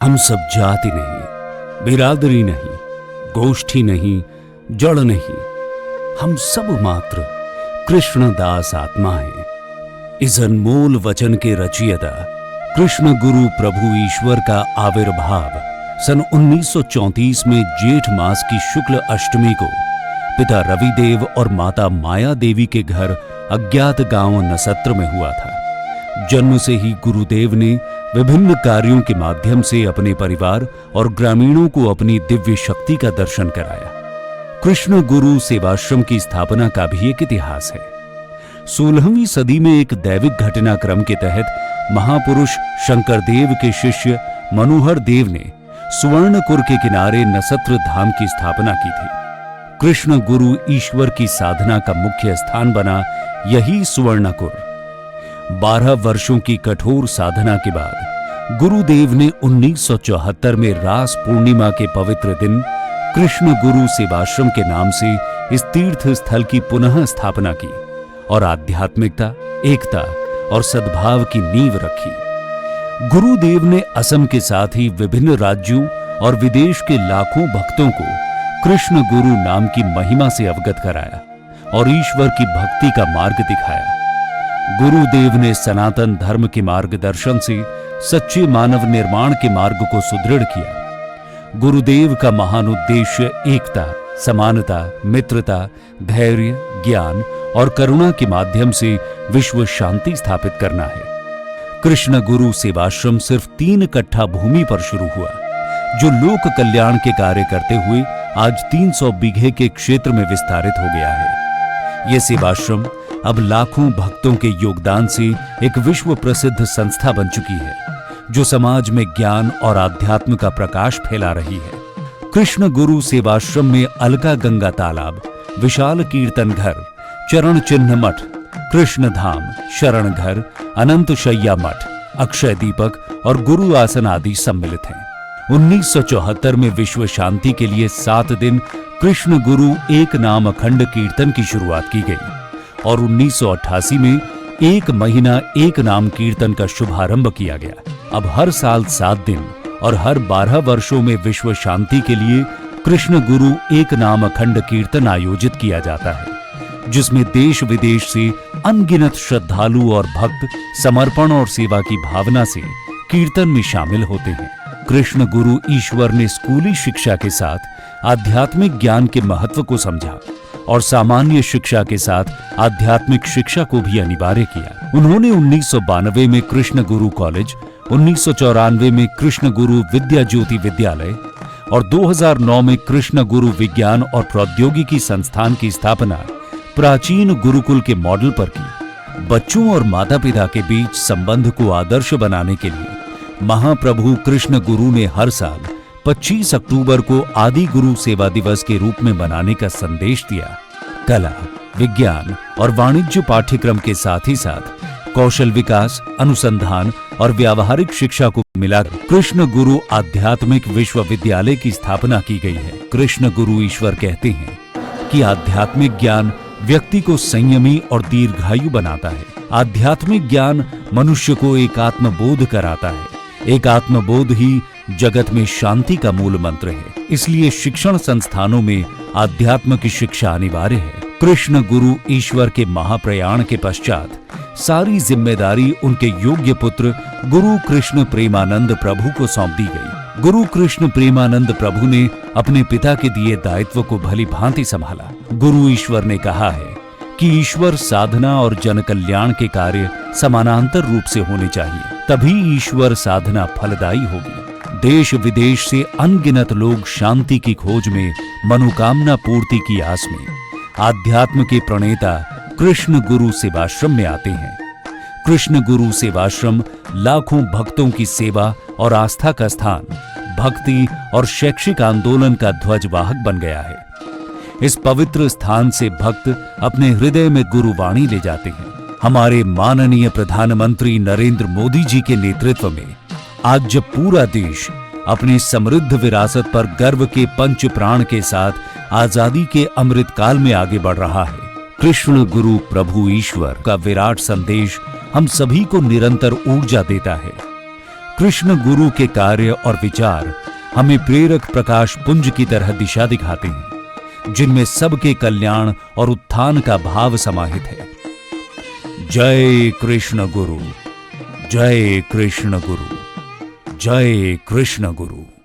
हम सब जाति नहीं, बिरादरी नहीं, गोष्ठी नहीं, जड़ नहीं, हम सब मात्र कृष्णदास आत्मा हैं। इस अनमोल वचन के रचयिता कृष्ण गुरु प्रभु ईश्वर का आविर्भाव सन 1934 में जेठ मास की शुक्ल अष्टमी को पिता रविदेव और माता माया देवी के घर अज्ञात गांव नसत्र में हुआ था। जन्म से ही गुरुदेव ने विभिन्न कार्यों के माध्यम से अपने परिवार और ग्रामीणों को अपनी दिव्य शक्ति का दर्शन कराया। कृष्ण गुरु सेवाश्रम की स्थापना का भी एक इतिहास है। 16वीं सदी में एक दैविक घटनाक्रम के तहत महापुरुष शंकरदेव के शिष्य मनोहर देव ने सुवर्णकुर के किनारे नसत्र धाम की स्थापना की थी। कृष्ण गुरु ईश्वर की साधना का मुख्य स्थान बना यही सुवर्णकुर। 12 वर्षों की कठोर साधना के बाद गुरुदेव ने 1974 में रास पूर्णिमा के पवित्र दिन कृष्ण गुरु सेवाश्रम के नाम से इस तीर्थ स्थल की पुनः स्थापना की और आध्यात्मिकता, एकता और सद्भाव की नींव रखी। गुरुदेव ने असम के साथ ही विभिन्न राज्यों और विदेश के लाखों भक्तों को कृष्ण गुरु नाम की महिमा से अवगत कराया और ईश्वर की भक्ति का मार्ग दिखाया। गुरुदेव ने सनातन धर्म के मार्गदर्शन से सच्चे मानव निर्माण के मार्ग को सुदृढ़ किया। गुरुदेव का महान उद्देश्य एकता, समानता, मित्रता, धैर्य, ज्ञान और करुणा के माध्यम से विश्व शांति स्थापित करना है। कृष्ण गुरु सेवाश्रम सिर्फ 3 कट्ठा भूमि पर शुरू हुआ, जो लोक कल्याण के कार्य करते हुए आज 300 बीघे के क्षेत्र में विस्तारित हो गया है। यह सेवाश्रम अब लाखों भक्तों के योगदान से एक विश्व प्रसिद्ध संस्था बन चुकी है, जो समाज में ज्ञान और आध्यात्म का प्रकाश फैला रही है। कृष्ण गुरु सेवाश्रम में अलका गंगा तालाब, विशाल कीर्तन घर, चरण चिन्ह मठ, कृष्ण धाम, शरण घर, अनंत शैया मठ, अक्षय दीपक और गुरु आसन आदि सम्मिलित हैं। 1974 में विश्व शांति के लिए 7 दिन कृष्ण गुरु एक नाम अखंड कीर्तन की शुरुआत की गई और 1988 में 1 महीना एक नाम कीर्तन का शुभारंभ किया गया। अब हर साल 7 दिन और हर 12 वर्षों में विश्व शांति के लिए कृष्ण गुरु एक नाम अखंड कीर्तन आयोजित किया जाता है, जिसमें देश विदेश से अनगिनत श्रद्धालु और भक्त समर्पण और सेवा की भावना से कीर्तन में शामिल होते हैं। कृष्ण गुरु ईश्वर ने स्कूली शिक्षा के साथ आध्यात्मिक ज्ञान के महत्व को समझा और सामान्य शिक्षा के साथ आध्यात्मिक शिक्षा को भी अनिवार्य किया। उन्होंने 1992 में कृष्ण गुरु कॉलेज, 1994 में कृष्ण गुरु विद्या ज्योति विद्यालय और 2009 में कृष्ण गुरु विज्ञान और प्रौद्योगिकी संस्थान की स्थापना प्राचीन गुरुकुल के मॉडल पर की। बच्चों और माता पिता के बीच संबंध को आदर्श बनाने के लिए महाप्रभु कृष्ण गुरु ने हर साल 25 अक्टूबर को आदि गुरु सेवा दिवस के रूप में मनाने का संदेश दिया। कला, विज्ञान और वाणिज्य पाठ्यक्रम के साथ ही साथ कौशल विकास, अनुसंधान और व्यावहारिक शिक्षा को मिलाकर कृष्ण गुरु आध्यात्मिक विश्वविद्यालय की स्थापना की गई है। कृष्ण गुरु ईश्वर कहते हैं कि आध्यात्मिक ज्ञान व्यक्ति को संयमी और दीर्घायु बनाता है। आध्यात्मिक ज्ञान मनुष्य को एकात्म बोध कराता है। एकात्म बोध ही जगत में शांति का मूल मंत्र है। इसलिए शिक्षण संस्थानों में आध्यात्म की शिक्षा अनिवार्य है। कृष्ण गुरु ईश्वर के महाप्रयाण के पश्चात सारी जिम्मेदारी उनके योग्य पुत्र गुरु कृष्ण प्रेमानंद प्रभु को सौंप दी गई। गुरु कृष्ण प्रेमानंद प्रभु ने अपने पिता के दिए दायित्व को भली भांति संभाला। गुरु ईश्वर ने कहा है कि ईश्वर साधना और जन कल्याण के कार्य समानांतर रूप से होने चाहिए, तभी ईश्वर साधना फलदायी होगी। देश विदेश से अनगिनत लोग शांति की खोज में, मनोकामना पूर्ति की आस में आध्यात्म के प्रणेता कृष्ण गुरु सेवाश्रम में आते हैं। कृष्ण गुरु सेवाश्रम लाखों भक्तों की सेवा और आस्था का स्थान, भक्ति और शैक्षिक आंदोलन का ध्वजवाहक बन गया है। इस पवित्र स्थान से भक्त अपने हृदय में गुरुवाणी ले जाते हैं। हमारे माननीय प्रधानमंत्री नरेंद्र मोदी जी के नेतृत्व में आज जब पूरा देश अपनी समृद्ध विरासत पर गर्व के पंच प्राण के साथ आजादी के अमृत काल में आगे बढ़ रहा है, कृष्ण गुरु प्रभु ईश्वर का विराट संदेश हम सभी को निरंतर ऊर्जा देता है। कृष्ण गुरु के कार्य और विचार हमें प्रेरक प्रकाश पुंज की तरह दिशा दिखाते हैं, जिनमें सबके कल्याण और उत्थान का भाव समाहित है। जय कृष्ण गुरु, जय कृष्ण गुरु, जय कृष्ण गुरु।